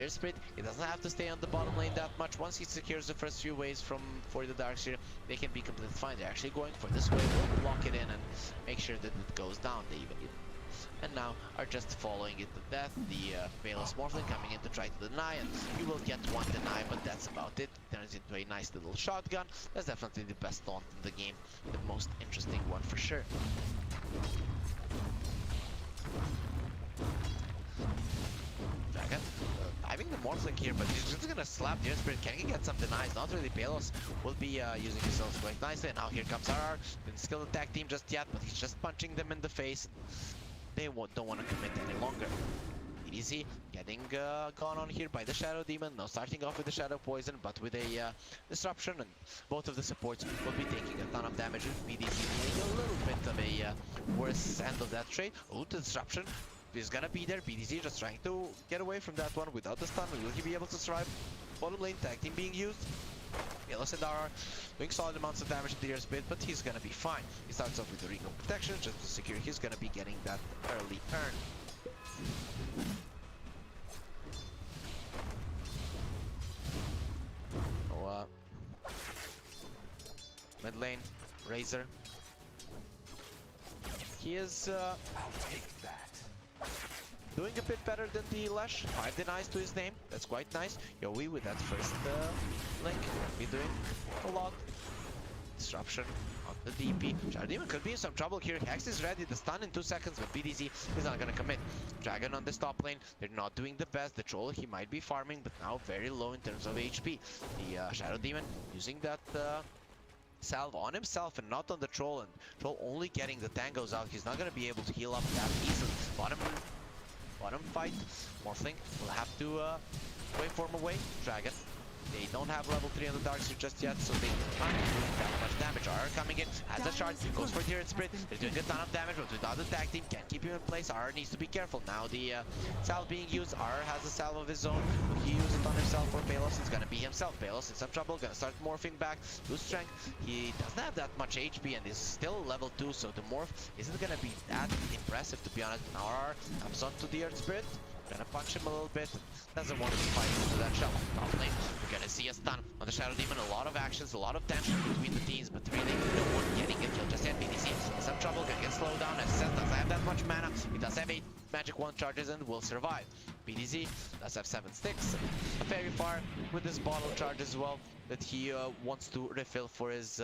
Spirit, he doesn't have to stay on the bottom lane that much. Once he secures the first few waves for the Darkseer, they can be completely fine. They're actually going for this wave, will block it in and make sure that it goes down. They even and now are just following it to death. The Palos Morphling coming in to try to deny, and you will get one deny, but that's about it. Turns into a nice little shotgun. That's definitely the best taunt in the game, the most interesting one for sure. Dragon diving the Morphling here, but he's just gonna slap the Spirit. Can he get some denies? Not really. Palos will be using his skills quite nicely. And now here comes RR. Didn't skill attack team just yet, but he's just punching them in the face. They don't want to commit any longer. Easy getting gone on here by the Shadow Demon. Now starting off with the Shadow Poison, but with a disruption, and both of the supports will be taking a ton of damage. BDC doing a little bit of a worse end of that trade. Oh, the disruption is gonna be there. BDC just trying to get away from that one without the stun. Will he be able to survive? Bottom lane tag team being used. Palos and RR doing solid amounts of damage to the Airspeed, but he's gonna be fine. He starts off with the Recon Protection just to secure he's gonna be getting that early turn. Oh, mid lane, Razor. He is doing a bit better than the Lash. 5 denies to his name. That's quite nice. Yowe with that first link. Be doing a lot. Disruption on the DP. Demon could be in some trouble here. Hex is ready. The stun in 2 seconds, but BDZ is not gonna commit. Dragon on this top lane. They're not doing the best. The Troll, he might be farming, but now very low in terms of HP. The Shadow Demon using that salve on himself and not on the Troll, and Troll only getting the tangos out. He's not gonna be able to heal up that easily. Bottom fight. Morphling will have to waveform away. Dragon. They don't have level 3 on the Darkseer just yet, so they aren't doing that much damage. RR coming in, has a shard, goes for the Earth Spirit. They're doing a ton of damage, but without the tag team, can't keep him in place. RR needs to be careful. Now the salve being used. RR has a salve of his own. Will he use it on himself or Palos? It's gonna be himself. Palos in some trouble, gonna start morphing back. Lose strength. He doesn't have that much HP and is still level 2, so the morph isn't gonna be that impressive, to be honest. Now RR comes onto the Earth Spirit. Gonna punch him a little bit. Doesn't want to be fighting into that shell. Top lane, we're gonna see a stun on the Shadow Demon. A lot of actions, a lot of tension between the teams, but really no one getting it killed just yet. BDC in some trouble, gonna get slowed down. SS doesn't have that much mana. He does have 8 magic wand charges and will survive. BDZ does have 7 sticks. Very far with this bottle charge as well that he wants to refill for his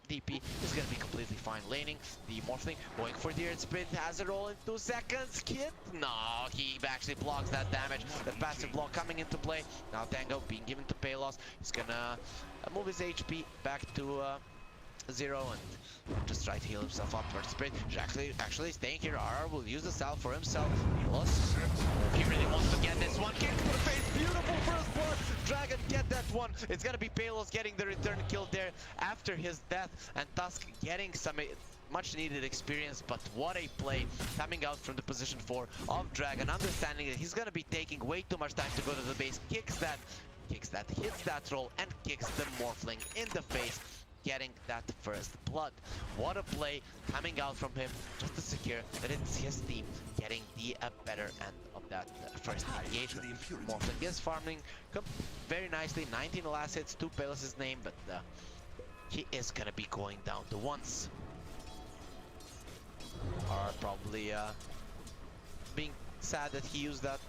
DP. Is gonna be completely fine laning. The Morphling going for the Earth Spirit, has a roll in 2 seconds. Kit? No, he actually blocks that damage. That passive block coming into play. Now Tango being given to Palos. He's gonna move his HP back to 0 and just try to heal himself up. Earth Spirit is actually staying here. RR will use the salve for himself. Palos, he really wants to get this one. Kick to the face, beautiful first blood. Dragon get that one. It's gonna be Palos getting the return kill there after his death, and Tusk getting some much needed experience. But what a play coming out from the position 4 of Dragon, understanding that he's gonna be taking way too much time to go to the base. Kicks that, hits that roll, and kicks the Morphling in the face, getting that first blood. What a play coming out from him, just to secure that it's his team getting the better end of that first engagement. Morphling is farming very nicely. 19 last hits to Palos' name, but he is gonna be going down to once. Are probably being sad that he used that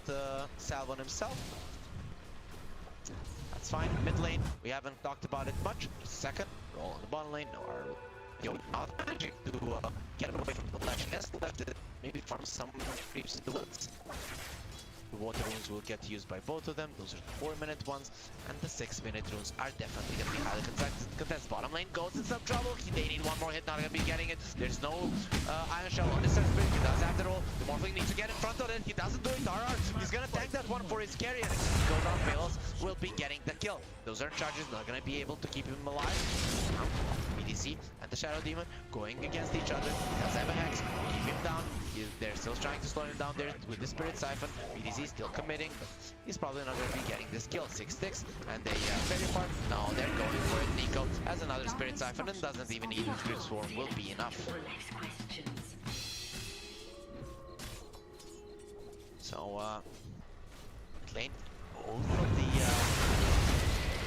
salve on himself. That's fine. Mid lane, we haven't talked about it much. Just a second. Roll on the bottom lane. No, Yowe not managing to get away from the Lash. Has left it. Maybe farm some creeps in the woods. The water runes will get used by both of them. Those are the 4-minute ones, and the 6-minute runes are definitely going to be highly contested. Bottom lane goes in some trouble. They need one more hit, not going to be getting it. There's no Iron Shell on this Earth Spirit. He does have the roll. The Morphling needs to get in front of it. He doesn't do it. RR, he's going to tank that one for his carry, and if he goes on, Palos will be getting the kill. Those are charges, not going to be able to keep him alive. BDC and the Shadow Demon going against each other. He does have a Hex. Keep him down. They're still trying to slow him down there with the Spirit Siphon. BDZ still committing, but he's probably not going to be getting this kill. 6 sticks, and they very far. No, they're going for it. Nico has another Spirit Siphon and doesn't even need a Spirit Swarm. Will be enough. So, lane. Oh, both of the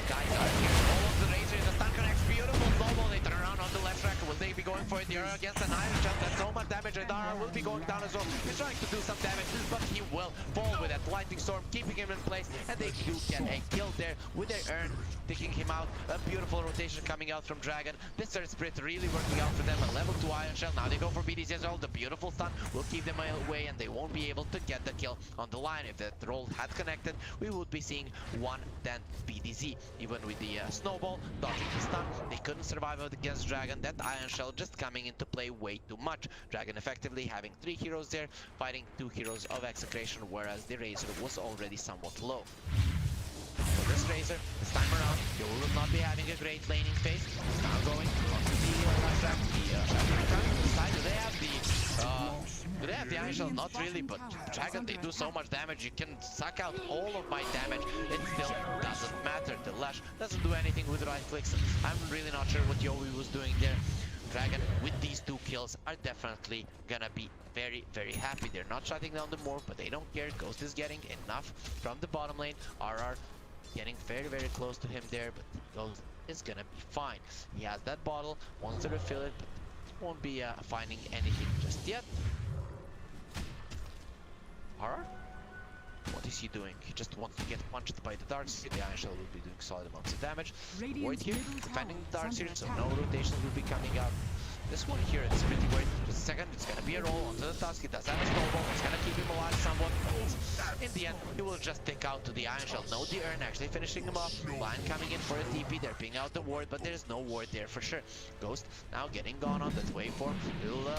guys are here. All of the Razor in the stun connects. Beautiful snowball. They turn around on the left track. Will they be going for it? They're against an Irish jump. That's so much damage. And Dara will be going down as well. He's trying to do some damage, but he will fall with that lightning storm, keeping him in place. And they do get a kill there with their urn, taking him out. A beautiful rotation coming out from Dragon. This third split really working out for them. A level 2 Iron Shell. Now they go for BDC as well. The beautiful stun will keep them away, and they won't be able to get the kill on the line. If that roll had connected, we would be seeing 1-10 BDZ. Even with the snowball dodging the stun, they couldn't survive against Dragon. That Iron Shell just coming into play way too much. Dragon effectively having 3 heroes there, fighting 2 heroes of Execration, whereas the Razor was already somewhat low. For this Razor, this time around, he will not be having a great laning phase. He's now going onto the left track. Do they have the Iron Shell? Not really, but Dragon, they do so much damage. You can suck out all of my damage. It still doesn't matter. The Lash doesn't do anything with right clicks. I'm really not sure what Yowe was doing there. Dragon, with these 2 kills, are definitely gonna be very, very happy. They're not shutting down the morph, but they don't care. Ghost is getting enough from the bottom lane. RR getting very, very close to him there, but Ghost is gonna be fine. He has that bottle, wants to refill it, but won't be finding anything just yet. RR? What is he doing? He just wants to get punched by the darts. The Iron Shell will be doing solid amounts of damage. Void here, defending the darts here, so no rotations will be coming out. This one here, it's pretty weird. Just a second, it's gonna be a roll onto the Tusk. He does have a snowball. It's gonna keep him alive somewhat. In the end, he will just take out to the Iron Shell. No, the urn actually finishing him off. Lion coming in for a TP. They're pinging out the ward, but there's no ward there for sure. Ghost now getting gone on that waveform. He'll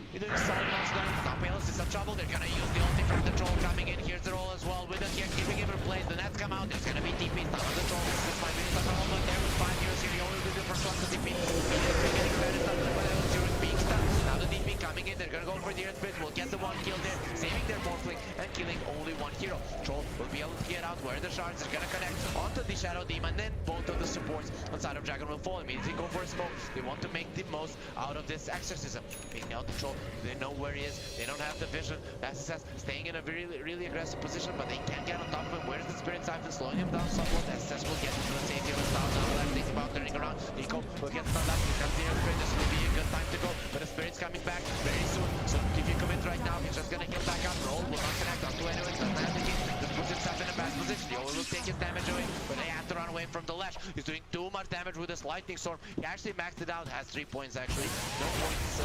Either the solid amounts done. Now Palos is in trouble. They're gonna use the ulti from the troll coming in. Here's the roll as well. With us here, keeping him in place. The nets come out. There's gonna be TP. Stop on the troll. This might be the roll, but there was 5 heroes here. Yowe will do the first one to TP. They're getting better stuff than what else during being stuck. Now the TP coming in. They're gonna go for the earth split. We'll get the 1 kill there, saving their morphling and killing only 1 hero. Troll will be able to get out where the shards are gonna connect onto the Shadow Demon. Then both of the supports on side of Dragon will fall. Immediately go for a smoke. They want to make the most out of this exorcism. Picking out the troll. They know where he is. They don't have the vision. SSS staying in a really aggressive position, but they can't get on top of him. Where's the Spirit Siphon slowing him down somewhat? SSS will get into the safety of his down left. Thinking about turning around. Nico will get stunned up. Here comes the Spirit. This will be a good time to go, but the Spirit's coming back very soon. So if you commit right now, he's just gonna get back up. Roll will not connect onto anyone. Doesn't have the game. Just puts himself in a bad position. Yowe will take his damage away, but they have to run away from the Lash. He's doing too much damage with this lightning storm. He actually maxed it out. Has 3 points actually. No points.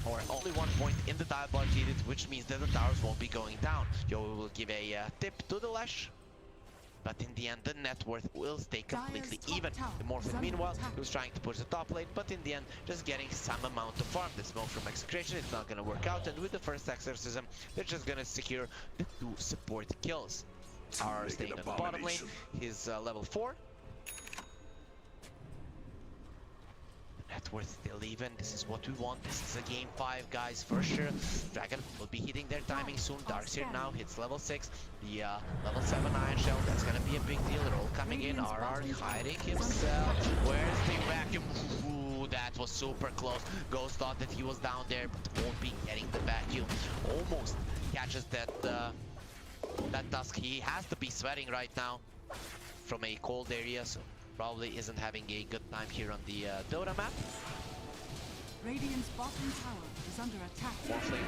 Or only 1 point in the diabolic needed, which means that the towers won't be going down. Yowe will give a tip to the Lash, but in the end the net worth will stay completely even. The Morphin meanwhile, he was trying to push the top lane, but in the end just getting some amount of farm. The smoke from Execration is not going to work out, and with the first exorcism they're just going to secure the 2 support kills. Are staying on the bottom lane. He's level 4. Net worth still even. This is what we want. This is a game 5, guys, for sure. Dragon will be hitting their timing soon. Darkseer now hits level 6. The level 7 Iron Shell, that's gonna be a big deal. Roll coming in. RR hiding himself. Where's the vacuum? Ooh, that was super close. Ghost thought that he was down there, but won't be getting the vacuum. Almost catches that that Tusk. He has to be sweating right now from a cold area, so probably isn't having a good time here on the DotA map. Radiant's bottom tower is under attack. Morphling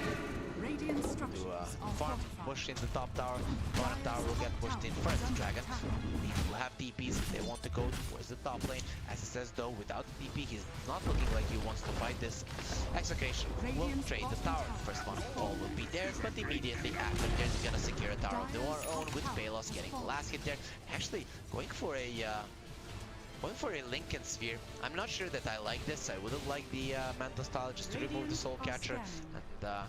Radiant structures to farm, push in the top tower. Bottom tower will get pushed in first. Dragon need to have DPs if they want to go towards the top lane. As it says though, without DP, he's not looking like he wants to fight this. Execration will trade the tower. First one all will be theirs, but immediately after they're gonna secure a tower of their own, with Palos getting the last hit there. Actually going for a Lincoln Sphere. I'm not sure that I like this. I wouldn't like the Mantle style just to remove the Soul Catcher and the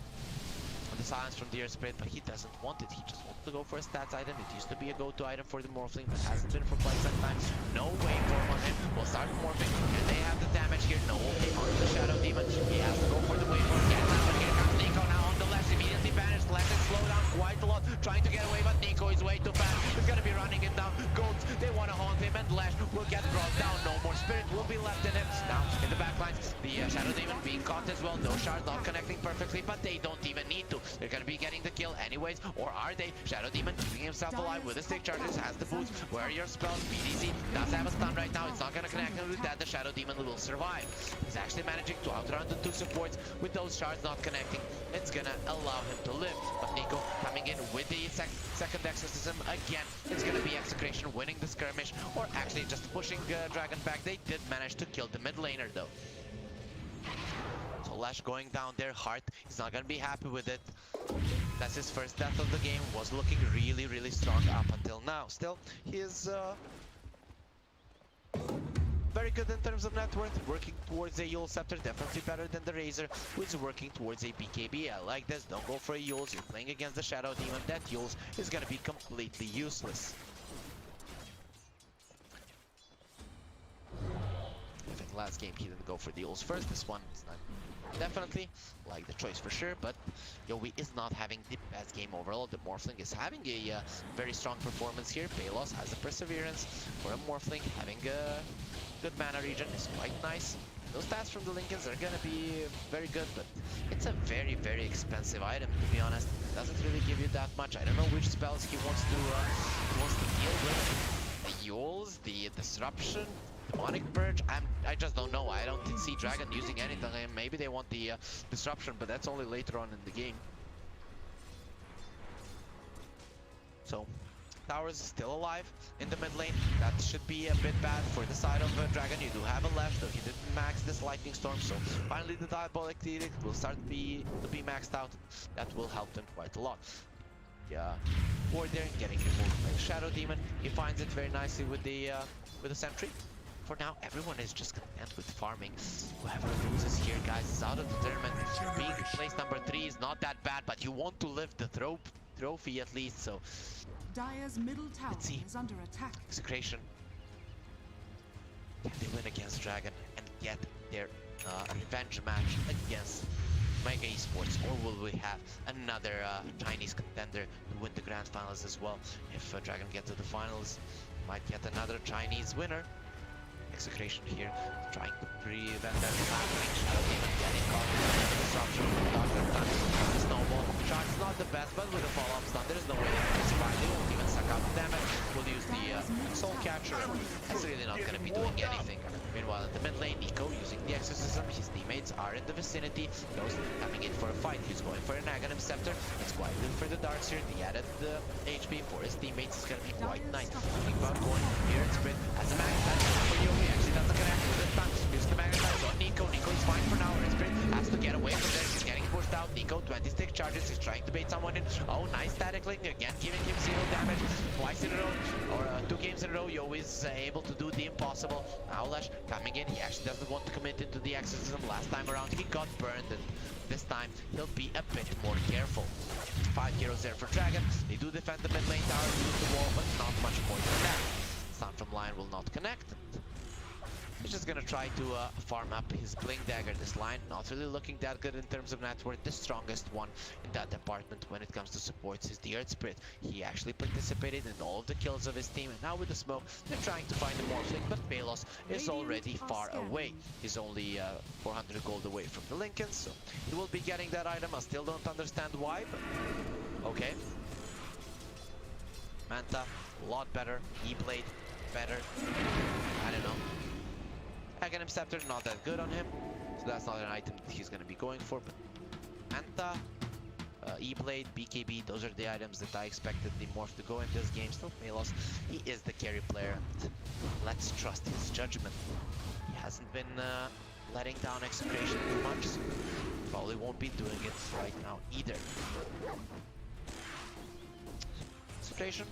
silence from the Earth Spirit, but he doesn't want it. He just wants to go for a stats item. It used to be a go-to item for the Morphling, but hasn't been for quite some time. No waveform on him. We'll start morphing, and they have the damage here. No ulti on the Shadow Demon. He has to go for the waveform. Get out, but here comes Nico now on the left. Immediately banished. Left and slow down quite a lot. Trying to get away, but Nico is way too fast. He's gonna be running it down. Goats, they want to haunt him, and Lash will get brought down. No more more spirit will be left in it. Now in the backline, the Shadow Demon being caught as well. No shard not connecting perfectly, but they don't even need to. They're gonna be getting the kill anyways, or are they? Shadow Demon keeping himself alive with the stick charges, has the boots. Where are your spells? BDC does have a stun right now. It's not gonna connect, and with that the Shadow Demon will survive. He's actually managing to outrun the two supports with those shards not connecting. It's gonna allow him to live. But Nico coming in with the second exorcism again. It's gonna be Execration winning the skirmish, or actually just pushing Dragon back. They did manage to kill the mid laner though. So Lash going down there hard. He's not gonna be happy with it. That's his first death of the game. Was looking really strong up until now. Still, he is very good in terms of net worth, working towards a Yowe Scepter, definitely better than the Razor, who is working towards a BKB. I like this, don't go for a Yowe, you're playing against the Shadow Demon, that Yowe is gonna be completely useless. I think last game he didn't go for the Yowe first, this one is not definitely like the choice for sure, but Yowe is not having the best game overall. The Morphling is having a very strong performance here. Palos has the Perseverance for a Morphling, having a good mana regen is quite nice. Those stats from the Lincolns are gonna be very good, but it's a very expensive item, to be honest. It doesn't really give you that much. I don't know which spells he wants to deal with. The Yowes, the Disruption, Demonic Purge, I just don't know. I don't see Dragon using anything. Maybe they want the Disruption, but that's only later on in the game. So Towers is still alive in the mid lane. That should be a bit bad for the side of Dragon. You do have a left, though he didn't max this Lightning Storm, so finally the Diabolic Edict will start to be maxed out. That will help them quite a lot. Yeah, ward there getting removed by the Shadow Demon. He finds it very nicely with the Sentry. For now, everyone is just content with farming. Whoever loses here, guys, is out of the tournament. Being place number 3 is not that bad, but you want to lift the trophy at least, so Dire's middle tower is under attack. Execration. Can they win against Dragon and get their revenge match against Mega Esports, or will we have another Chinese contender to win the grand finals as well? If Dragon get to the finals, might get another Chinese winner. Execration here, trying to prevent that from happening. Shadow Demon getting caught with the disruption. Dr. Snowball. Charge not the best, but with a follow-up stun, there's no way to survive. They won't even suck out the damage. We'll use the Soul Catcher. That's really not going to be doing anything. Meanwhile, in the mid lane, Nico using the Exorcism. His teammates are in the vicinity. Ghost coming in for a fight. He's going for an Aghanim Scepter. It's quite good for the Darks here. The added HP for his teammates is going to be quite nice. Thinking about going here and sprint as a magnetize for Yowe. Actually doesn't connect with this time. Use the magnetize on Nico. Nico is fine for now. Sprint has to get away from there. He's getting pushed out. Nico 20 stick charges. He's trying to bait someone in. Oh, nice static link again, giving him 0 damage twice in a row, or 2 games in a row. Yowe is able to do the impossible. Now Lash coming in. He actually doesn't want to commit into the Exorcism. Last time around he got burned, and this time he'll be a bit more careful. 5 heroes there for Dragon. They do defend the mid lane tower, use the wall, but not much more than that. Stun from line will not connect. He's just gonna try to farm up his Blink Dagger. This line not really looking that good in terms of net worth. The strongest one in that department when it comes to supports is the Earth Spirit. He actually participated in all of the kills of his team, and now with the smoke they're trying to find the Morphling, but Palos is already far away. He's only 400 gold away from the Lincolns, so he will be getting that item. I still don't understand why, but okay. Manta, a lot better. E-Blade, better. I don't know. Aghanim Scepter, not that good on him, so that's not an item that he's going to be going for. But Manta, E-Blade, BKB, those are the items that I expected the Morph to go in this game. Still Palos, he is the carry player, and let's trust his judgment. He hasn't been letting down Execration too much, so probably won't be doing it right now either. Execration.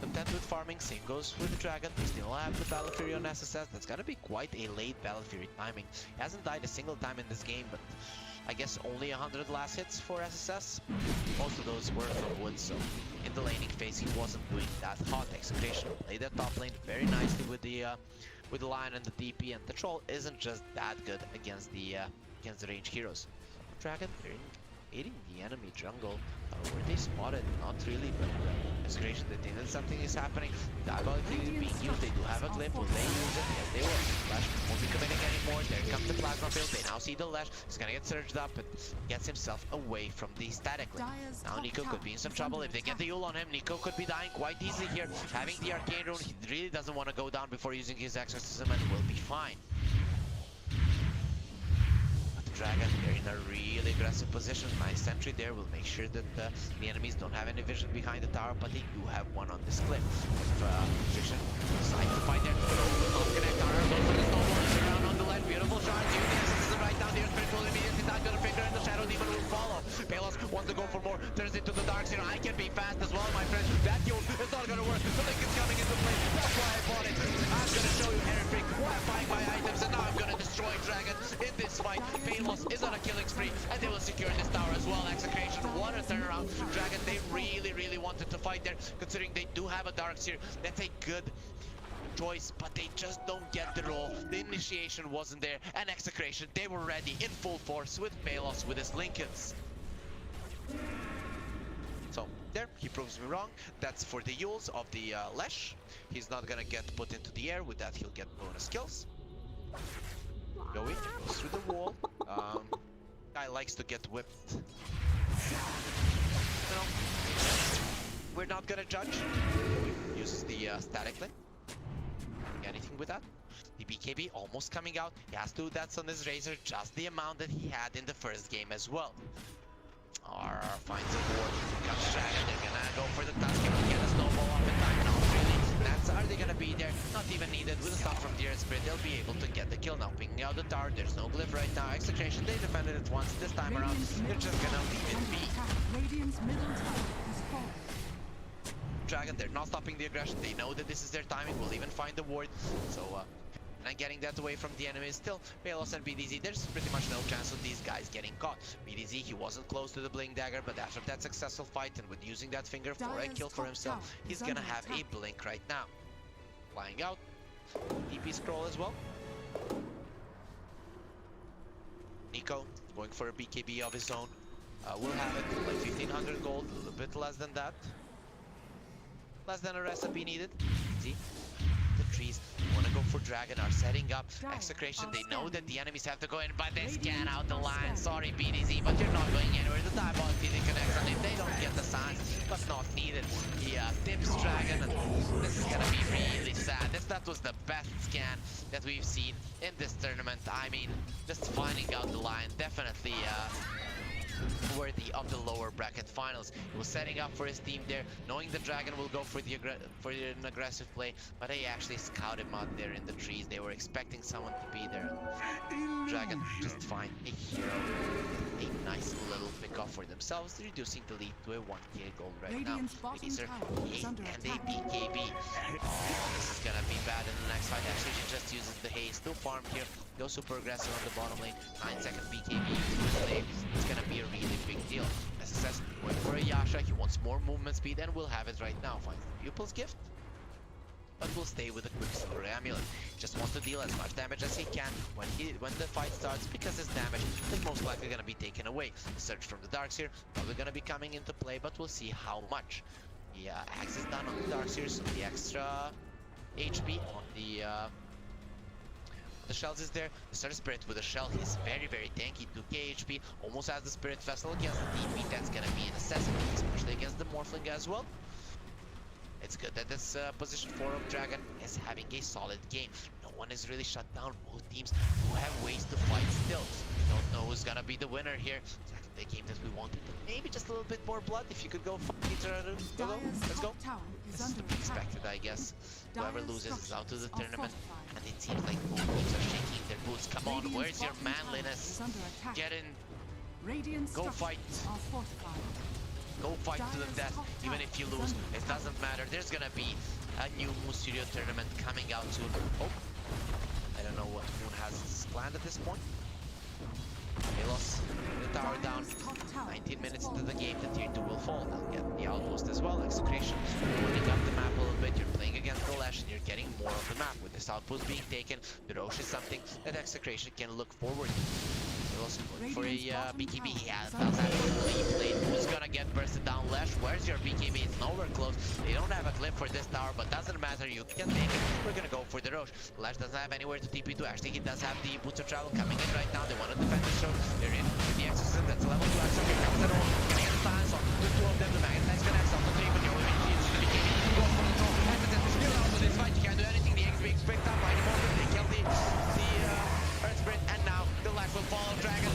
Content with farming, same goes with the Dragon. We still have the Battle Fury on SSS. That's gonna be quite a late Battle Fury timing. He hasn't died a single time in this game, but I guess only 100 last hits for SSS. Most of those were from wood, so in the laning phase he wasn't doing that hot. Execration played that top lane very nicely with the Lion and the DP, and the Troll isn't just that good against the range heroes. Dragon, aiding the enemy jungle. Were they spotted? Not really, but Execration, they think that something is happening. Diabolically being used, they do have a clip. Will they use it? Yes, they will. Lash won't be committing anymore. There comes the plasma field. They now see the Lash. He's gonna get surged up and gets himself away from the static link. Now Nico could be in some trouble. If they get the Yowe on him, Nico could be dying quite easily here. Having the Arcane Rune, he really doesn't want to go down before using his exorcism and will be fine. Dragon, they're in a really aggressive position. Nice sentry there will make sure that the enemies don't have any vision behind the tower, but they do have one on this cliff. Execution decides to fight there. Off connect, Tower goes for the snowball around on the ledge. Beautiful shot. This is right down there. Spirit will immediately not gonna finger, and the Shadow Demon will follow. Palos wants to go for more. Turns into the dark zero. I can be fast as well, my friend. That Yowe is not gonna work. The link is coming into play. That's why I bought it. I'm gonna show you Herefrick why I'm buying my items, and now I'm gonna destroy Dragon in this fight. Palos is on a killing spree, and they will secure this tower as well. Execration, what a turnaround. Dragon, they really wanted to fight there, considering they do have a dark seer. That's a good choice, but they just don't get the roll. The initiation wasn't there, and Execration, they were ready in full force with Palos with his Lincolns. So there, he proves me wrong. That's for the Yowes of the Lash. He's not gonna get put into the air. With that, he'll get bonus kills. Yowe goes through the wall. Guy likes to get whipped. You know, we're not gonna judge. Yowe uses the static link. Anything with that? The BKB almost coming out. He has to. That's on his Razor, just the amount that he had in the first game as well. RR finds a ward. Comes Dragon. They're gonna go for the task. Get a snowball up in time. Not really. That's are they gonna be there? Not even needed. With a stop from the Earth Spirit, they'll be able to get the kill now. Pinging out the tower. There's no glyph right now. Execration, they defended it once. This time around, they're just gonna leave it be. Radiant's middle tower is falling. Dragon, they're not stopping the aggression. They know that this is their timing. Will even find the ward. So, and getting that away from the enemy. Still, Palos and BDZ, there's pretty much no chance of these guys getting caught. BDZ, he wasn't close to the Blink Dagger, but after that successful fight and with using that finger for a kill for himself, he's gonna have a Blink right now. Flying out. DP scroll as well. Nico going for a BKB of his own. We'll have it like 1500 gold, a little bit less than that. Less than a recipe needed. See? The trees want to go for Dragon, are setting up. Execration, they know that the enemies have to go in, but they scan out the line. Sorry, BDZ, but you're not going anywhere. The Diabolic Feeding connects, and if they don't get the signs, but not needed. He tips Dragon, and this is gonna be really sad. That was the best scan that we've seen in this tournament. I mean, just finding out the line, definitely worthy of the lower bracket finals. He was setting up for his team there, knowing the Dragon will go for an aggressive play, but they actually scout him out there in the trees. They were expecting someone to be there. Dragon just find a hero, a nice little pick-off for themselves, reducing the lead to a 1k gold right now. Razor, and a BKB. Oh, this is gonna be bad in the next fight. Actually, he just uses the haste to farm here. Go super aggressive on the bottom lane. 9-second BKB. It's gonna be a really big deal. SSS going for a Yasha. He wants more movement speed, and we'll have it right now. Finds the Pupil's Gift, but we'll stay with the Quicksilver Amulet. Just wants to deal as much damage as he can when the fight starts, because his damage is most likely gonna be taken away. The Surge from the Darkseer probably gonna be coming into play, but we'll see how much. The axe is done on the Darkseer, so the extra HP on the shells is there. The Star Spirit with a shell, he's very tanky, 2k HP, almost has the Spirit Vessel against the DP. That's gonna be a necessity, especially against the Morphling as well. It's good that this position 4 of Dragon is having a solid game. No one is really shut down. Both teams do have ways to fight still. We don't know who's gonna be the winner here. Exactly the game that we wanted. Maybe just a little bit more blood. If you could go fight each other, let's go. This is to be expected, I guess. Whoever loses is out of the tournament. And it seems like both teams are shaking their boots. Come on, where's your manliness? Get in. Go fight. Go fight to the death, even if you lose. It doesn't matter. There's gonna be a new Moon Studio tournament coming out soon. Oh, I don't know what Moon has planned at this point. Palos, the tower down. 19 minutes into the game, the tier 2 will fall. They'll get the outpost as well. Execration, opening up the map a little bit. You're playing against the Lash, and you're getting more of the map. With this outpost being taken, the Roche is something that Execration can look forward to. Palos going for a BKB. Yeah, does have a clean plate. Who's gonna get bursted down? Lash, where's your BKB? It's nowhere close. They don't have a clip for this tower, but doesn't matter. You can take it. We're gonna go for the Roche. Lash doesn't have anywhere to TP to. Actually, he does have the boots of travel coming in right now. They want to defend the show. They're in with the Exorcism. That's a level 2 action. Here comes the roll. Gonna get the silence on the two of them. The Magnetize connects on the 3, but Yowe needs the BKB. Go for the control. You're out of this fight. You can't do anything. The X being picked up by the moment. They kill the Earth Sprint, and now the Lash will follow Dragon.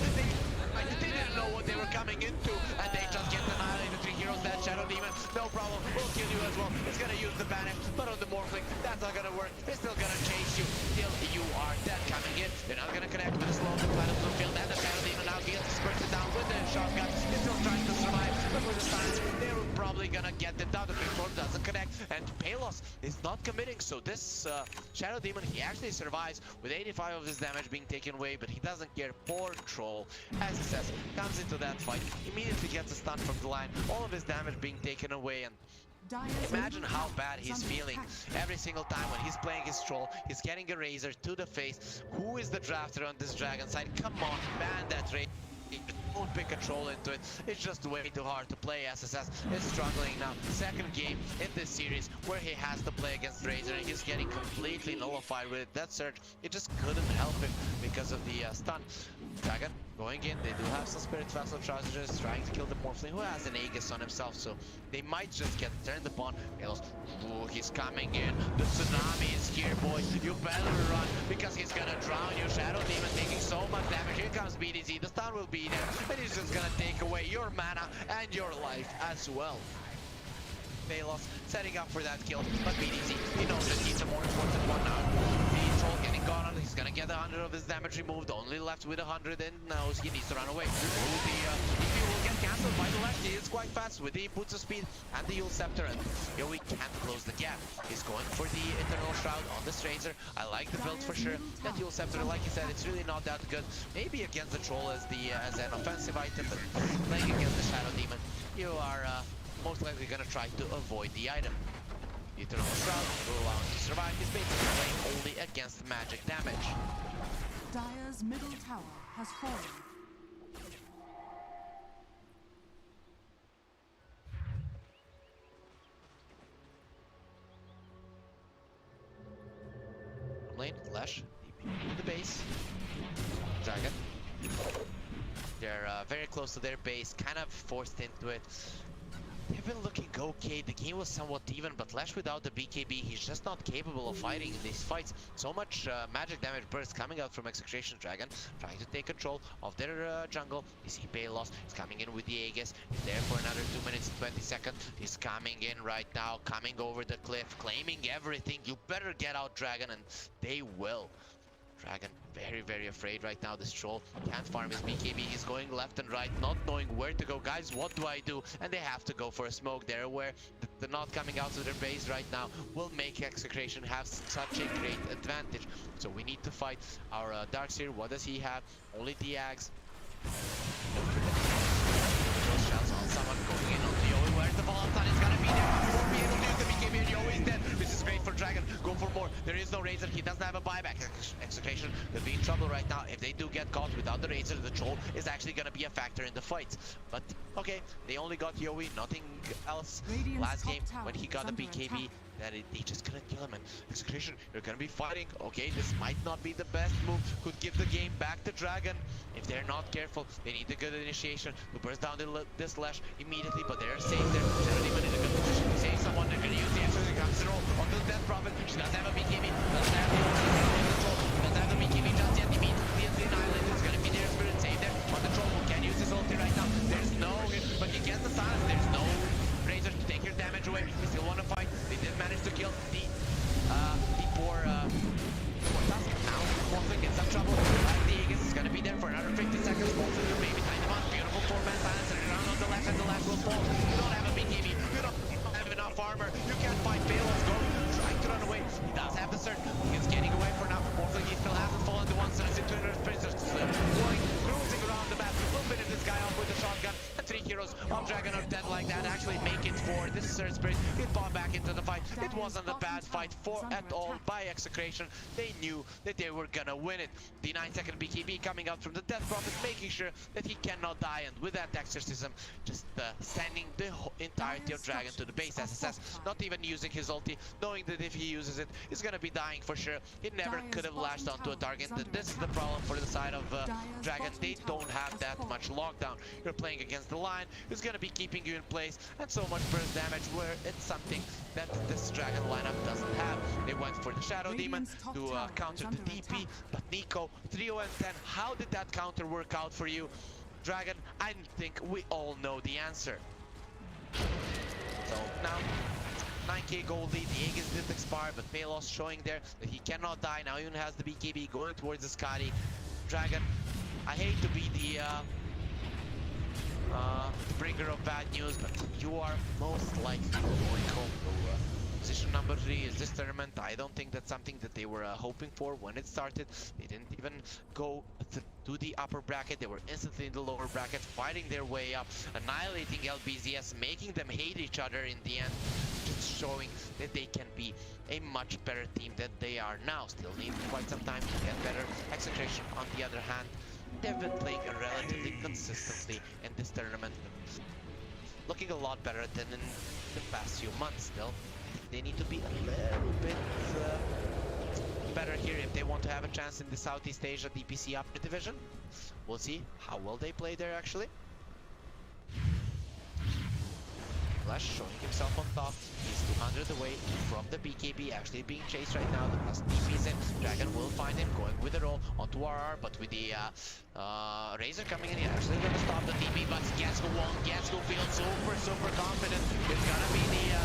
They didn't know what they were coming into, and they just get annihilated. 3 heroes dead. Shadow Demon, no problem. We'll kill you as well. It's gonna use the banish, but on the Morphling, that's not gonna work. It's still gonna chase you till you are dead coming in. They're not gonna connect with the slow the planet blue field, and the Shadow Demon now gets spurted down with the shotgun. He's still trying to survive, but with the silence, they're probably gonna get the down. The control doesn't connect, and Palos is not committing. So this Shadow Demon, he actually survives with 85 of his damage being taken away, but he doesn't care. Poor Troll, as he says, comes into that fight, immediately gets a stun from the line, all of his damage being taken away, and imagine how bad he's feeling every single time when he's playing his Troll. He's getting a Razor to the face. Who is the drafter on this Dragon side? Come on, ban that Razor. Don't pick a Troll into it. It's just way too hard to play. SSS is struggling now. Second game in this series where he has to play against Razor, and he's getting completely nullified with it. That surge, it just couldn't help him because of the stun. Dragon going in. They do have some Spirit Vessel Chargers trying to kill the Morphling, who has an Aegis on himself, so they might just get turned upon. Ooh, he's coming in. The tsunami is here, boys. You better run because he's gonna drown you. Shadow Demon taking so much damage. Here comes BDZ. The stun will be there, and he's just gonna take away your mana and your life as well. Palos setting up for that kill, but BDZ, he knows that he's a more important one now. The Troll getting gone on, he's gonna get 100 of his damage removed, only left with 100, and knows he needs to run away. Ooh, the EP will get cancelled by the Lash. He is quite fast with the boots of speed and the Yowe Scepter, and Yowe can't close the gap. He's going for the Eternal Shroud on this Razor. I like the build for sure. That Yowe Scepter, like you said, it's really not that good. Maybe against the Troll as an offensive item, but playing against the Shadow Demon, you are most likely gonna try to avoid the item. The Eternal Shroud will allow him to survive. He's basically playing only against magic damage. Dire's middle tower has fallen. Lane, Lash, to the base. Dragon. They're very close to their base, kind of forced into it. They've been looking okay. The game was somewhat even, but Lash without the BKB, he's just not capable of fighting in these fights. So much magic damage burst coming out from Execration. Dragon trying to take control of their jungle. You see Palos is coming in with the Aegis. He's there for another 2 minutes and 20 seconds. He's coming in right now, coming over the cliff, claiming everything. You better get out, Dragon, and they will. Dragon very, very afraid right now. This Troll can't farm his BKB. He's going left and right, not knowing where to go. Guys, what do I do? And they have to go for a smoke. They're aware that the not coming out to their base right now will make Execration have such a great advantage. So we need to fight our Darkseer. What does he have? Only the Axe. Those shells on someone going in on the Yowe. Where's the Fallout Stun? It's gonna be there. He won't be able to use the BKB, and Yowe is dead. This is great for Dragon. Go for more. There is no Razor. He doesn't have a buyback. Execration will be in trouble right now. If they do get caught without the Razor, the Troll is actually going to be a factor in the fight. But okay, they only got Yowe, nothing else. Radiant's Last game when he got the under BKB, attack. they just couldn't kill him. And Execration, you're going to be fighting. Okay, this might not be the best move. Could give the game back to Dragon. If they're not careful, they need a good initiation to burst down this Lash immediately, but they're safe there. Shadow Demon in a good position to save someone. They're going to use the Exorcism comes to roll onto the Death Prophet. She doesn't have a BKB, doesn't have the BKB just yet. Immediately is annihilated. It's going to be their Spirit save there on the Troll, who can use his ulti right now. There's no hit, but he gets the silence. There's no Razor to take your damage away. We still want to fight. They did manage to kill the poor Tusk. Now Morphling gets some trouble. The Aegis is going to be there for another 50 seconds. Morphling will maybe time him on. Beautiful 4-man silence and around on the left, and the Lash will fall. You don't have a BKB. You don't have enough armor. You can't fight Palos. Go. Trying to run away. He does have the surge. He's getting away for now. Morphling, he still hasn't fallen to one, so it's into another Princess Slip. Going, cruising around the map. We'll finish this guy off with the shotgun. And 3 heroes of Dragon are dead like that. Actually make it for this Search Spirit. It bought back into the fight. It wasn't a bad fight at all by Execration. They knew that they were gonna win it. The 9-second BKB coming out from the Death Prophet, making sure that he cannot die, and with that exorcism, just sending the entirety of Dragon to the base SSS, not even using his ulti, knowing that if he uses it, he's gonna be dying for sure. He never could have lashed onto a target. This is the problem for the side of Dragon. They don't have that much lockdown. You're playing against the line, who's gonna be keeping you in place, and so much burst damage, where it's something that this Dragon lineup doesn't have. They went for the Shadow Demon to counter the DP, but Nico, 3-0-10, how did that counter work out for you? Dragon, I think we all know the answer. So now, 9k gold lead, the Aegis didn't expire, but Palos showing there that he cannot die, now even has the BKB going towards the Scotty. Dragon, I hate to be the bringer of bad news, but you are most likely going home. Position number 3 is this tournament. I don't think that's something that they were hoping for when it started. They didn't even go to the upper bracket. They were instantly in the lower bracket, fighting their way up, annihilating LBZS, making them hate each other in the end, just showing that they can be a much better team than they are now. Still need quite some time to get better. Execration, on the other hand, they've been playing relatively consistently in this tournament, looking a lot better than in the past few months. Still, they need to be a little bit better here if they want to have a chance in the Southeast Asia DPC upper division. We'll see how well they play there actually. Flash showing himself on top. He's 200 away from the BKB, actually being chased right now. The plus DP's in. Dragon will find him, going with the roll onto RR, but with the Razor coming in, he's actually gonna stop the DP, but guess who won? Guess who feels super confident? It's gonna be the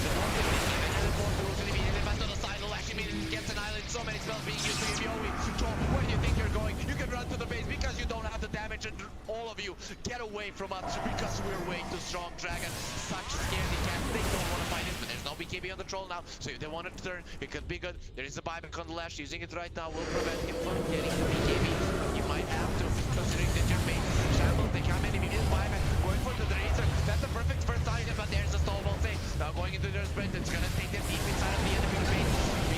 Northern team, and the Northern will immediately back to the side. Will actually immediately gets an island. So many spells being used to Yowe. Joel, where do you think you're going? You can run to the base because you don't have the damage, and all of you get away from us because we're way too strong. Dragon, such a scaredy cat. They don't want to fight it, but there's no BKB on the troll now, so if they want to turn, it could be good. There is a buyback on the Lash. Using it right now will prevent him from getting the BKB. You might have to, considering that your base is in shambles. They come in immediate buyback, going for the Razor. That's the perfect first target, but there's a snowball thing. Now going into their sprint, it's gonna take them deep inside of the enemy base.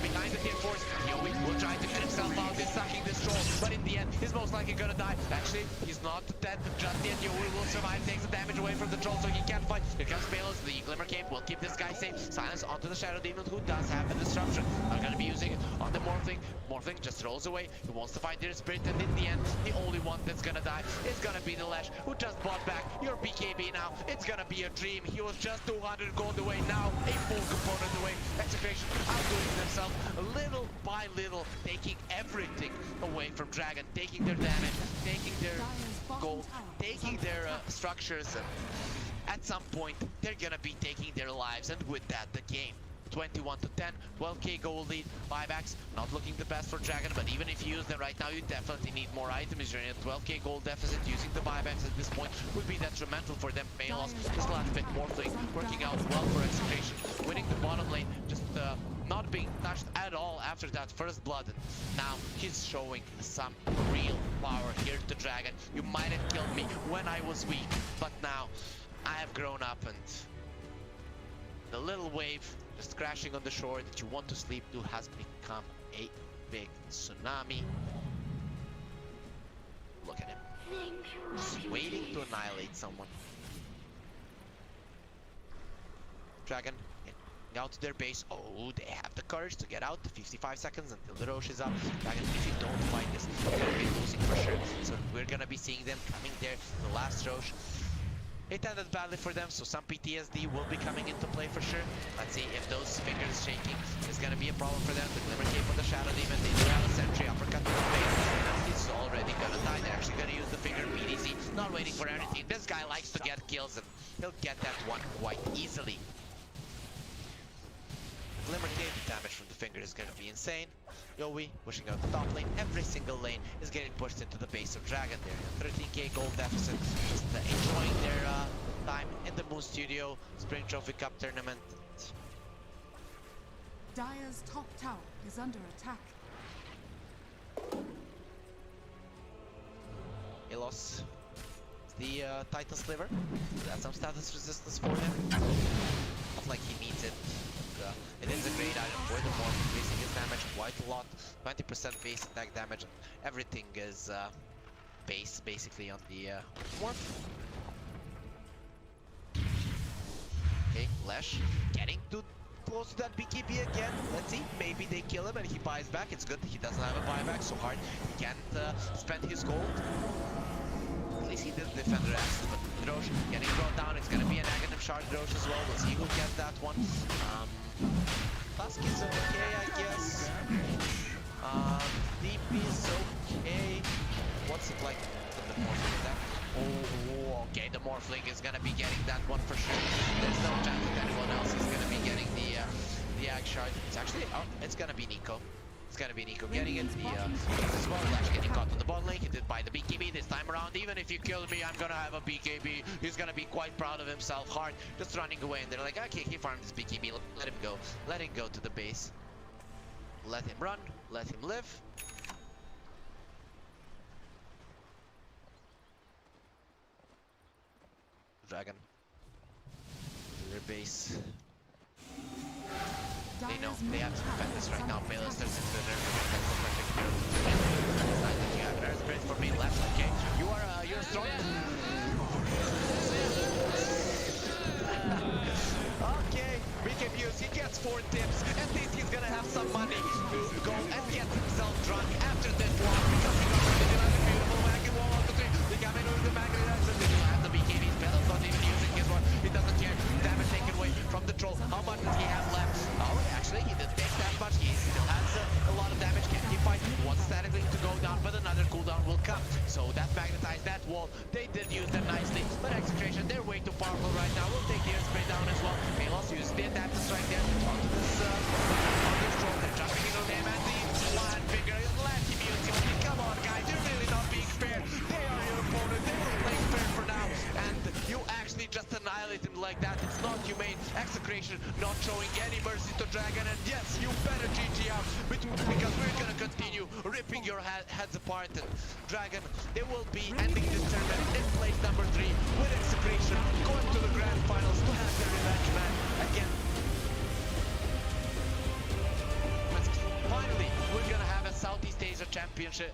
Behind the tier force, Yowe will try to get himself out, he's sucking this troll, but in the end, he's most likely gonna die. Actually, he's not dead just yet. Yowe will survive, takes the damage away from the troll, so he can't fight. Here comes Palos, the Glimmer Cape will keep this guy safe. Silence onto the Shadow Demon, who does have a disruption. I'm gonna be using it on the Morphling. Morphling just rolls away, he wants to find their spirit, and in the end, the only one that's gonna die is gonna be the Lash, who just bought back your BKB now. It's gonna be a dream. He was just 200 gold away, now a full component away. Execration outdoing themselves little by little, taking everything away from Dragon, taking their damage, taking their gold, taking their structures, and at some point they're gonna be taking their lives, and with that the game. 21-10, 12k gold lead, buybacks, not looking the best for Dragon, but even if you use them right now, you definitely need more items. You're in a 12k gold deficit. Using the buybacks at this point would be detrimental for them. Palos, just last bit more thing, working out well for Execration, winning the bottom lane, just not being touched at all after that first blood, and now he's showing some real power here to Dragon. You might have killed me when I was weak, but now I have grown up, and the little wave just crashing on the shore that you want to sleep to has become a big tsunami. Look at him, just waiting to annihilate someone. Dragon out to their base. Oh, they have the courage to get out. 55 seconds until the Roche is up. Dragon, if you don't fight this, you're gonna be losing for sure. So we're gonna be seeing them coming there. The last Roche, it ended badly for them, so some PTSD will be coming into play for sure. Let's see if those fingers shaking is gonna be a problem for them. The Glimmer Cape on the Shadow Demon, they do have a sentry, uppercut to the face. He's already gonna die. They're actually gonna use the finger BDZ, not waiting for anything. This guy likes to get kills, and he'll get that one quite easily. Glimmer Cape, the damage from the finger is going to be insane. Yowe pushing out the top lane. Every single lane is getting pushed into the base of Dragon. They're in 13k gold deficit, just enjoying their time in the Moon Studio Spring Trophy Cup tournament. Dire's top tower is under attack. Palos the Titan Sliver. That's some status resistance for him. Not like he needs it. But, it is a great item for the Morph, increasing his damage quite a lot. 20% base attack damage. Everything is base basically on the Morph. Okay, Lesh getting too close to that BKB again. Let's see, maybe they kill him and he buys back. It's good he doesn't have a buyback so hard. He can't spend his gold. At least he did defender axe, but Drosh getting brought down. It's gonna be an Aghanim Shard Drosh as well. We'll see who gets that one. Tusk is okay, I guess. DP is okay. What's it like? The Morphling that? Oh, okay, the Morphling is gonna be getting that one for sure. There's no chance that anyone else is gonna be getting the Ag Shard. It's actually, oh, it's gonna be Nico. It's gonna be Nico getting it. As well, Lash getting caught on the bottom lane. He did buy the BKB this time around. Even if you kill me, I'm gonna have a BKB. He's gonna be quite proud of himself. Hard, just running away, and they're like, okay, he farmed his BKB. Let him go. Let him go to the base. Let him run. Let him live. Dragon. To their base. They know they have to defend this right now. Palos turns into the nerve. That's the perfect hero. It's not that you have an Spirit for me left. Okay, you're strong. Okay, we can use. He gets 4 tips. At least he's gonna have some money to go and get himself drunk after this walk because he got rid of the beautiful wagon wall on the tree. They got rid of the magnet and they do have the BKB. Palos not even using his one. He doesn't care. Damage taken away from the troll. How much does he have left? Oh, actually, he didn't take that much. He still has a lot of damage. Can he fight? He wants static link to go down, but another cooldown will come. So that magnetized that wall. They did use them nicely, but Execration, they're way too powerful right now. We'll take the spray down as well. Palos used the adapters right there onto this troll. They're jumping in on him and the one finger. Let him use him. Come on, guys, you're really not being fair. They are your opponent. They were playing fair for now, and you actually just annihilate him like that. It's not humane. Execration not showing any mercy to Dragon, and yes, you better GG out because we're gonna continue ripping your heads apart. And Dragon, they will be ending this tournament in place number 3 with Execration going to the grand finals to have their revenge, man. Again, finally, we're gonna have a Southeast Asia championship.